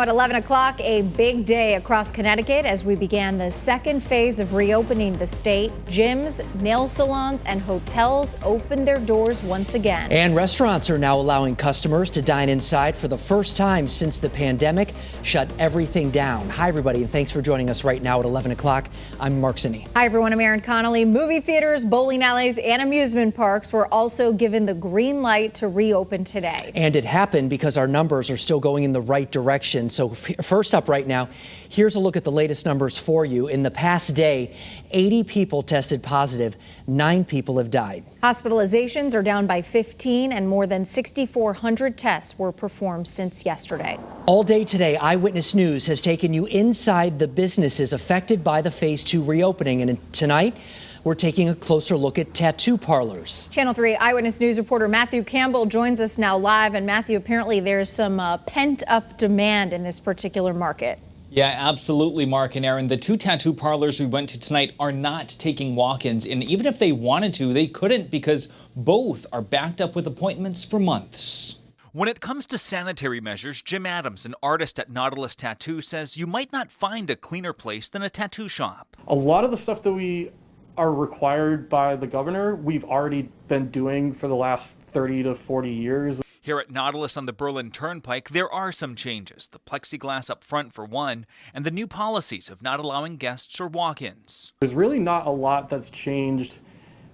At 11 o'clock, a big day across Connecticut as we began the second phase of reopening the state. Gyms, nail salons, and hotels opened their doors once again. And restaurants are now allowing customers to dine inside for the first time since the pandemic shut everything down. Hi, everybody, and thanks for joining us right now at 11 o'clock. I'm Mark Zinni. Hi, everyone. I'm Erin Connolly. Movie theaters, bowling alleys, and amusement parks were also given the green light to reopen today. And it happened because our numbers are still going in the right direction. So first up right now, here's a look at the latest numbers for you. In the past day, 80 people tested positive. 9 people have died. Hospitalizations are down by 15 and more than 6,400 tests were performed since yesterday. All day today, Eyewitness News has taken you inside the businesses affected by the Phase 2 reopening. And tonight, we're taking a closer look at tattoo parlors. Channel 3 Eyewitness News reporter Matthew Campbell joins us now live. And Matthew, apparently there's some pent-up demand in this particular market. Yeah, absolutely, Mark and Erin. The 2 tattoo parlors we went to tonight are not taking walk-ins, and even if they wanted to, they couldn't because both are backed up with appointments for months. When it comes to sanitary measures, Jim Adams, an artist at Nautilus Tattoo, says you might not find a cleaner place than a tattoo shop. A lot of the stuff that we are required by the governor, we've already been doing for the last 30 to 40 years. Here at Nautilus on the Berlin Turnpike, there are some changes. The plexiglass up front for one, and the new policies of not allowing guests or walk-ins. There's really not a lot that's changed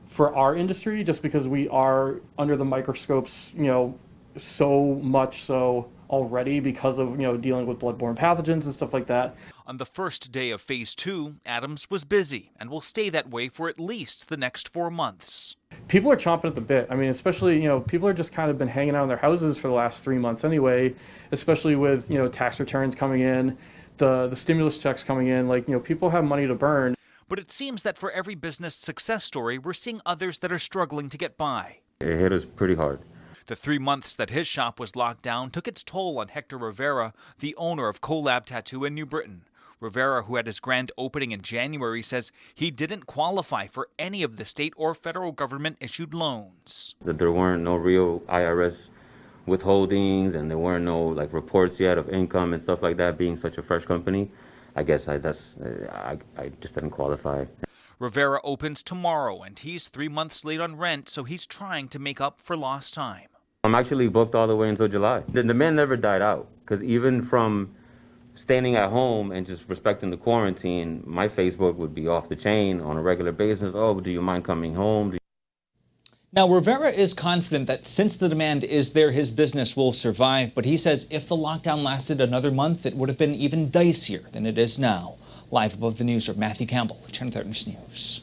for our industry just because we are under the microscopes, so much so already because of, dealing with bloodborne pathogens and stuff like that. On the first day of Phase 2, Adams was busy and will stay that way for at least the next 4 months. People are chomping at the bit. I mean, especially, people are just kind of been hanging out in their houses for the last 3 months anyway, especially with, tax returns coming in, the stimulus checks coming in, people have money to burn. But it seems that for every business success story, we're seeing others that are struggling to get by. It hit us pretty hard. The 3 months that his shop was locked down took its toll on Hector Rivera, the owner of Collab Tattoo in New Britain. Rivera, who had his grand opening in January, says he didn't qualify for any of the state or federal government-issued loans. That there weren't no real IRS withholdings, and there weren't no reports yet of income and stuff like that. Being such a fresh company, I guess I just didn't qualify. Rivera opens tomorrow, and he's 3 months late on rent, so he's trying to make up for lost time. I'm actually booked all the way until July. The demand never died out, because even from staying at home and just respecting the quarantine, my Facebook would be off the chain on a regular basis. Oh, do you mind coming home? Now, Rivera is confident that since the demand is there, his business will survive. But he says if the lockdown lasted another month, it would have been even dicier than it is now. Live above the newsroom, Matthew Campbell, Channel 13 News.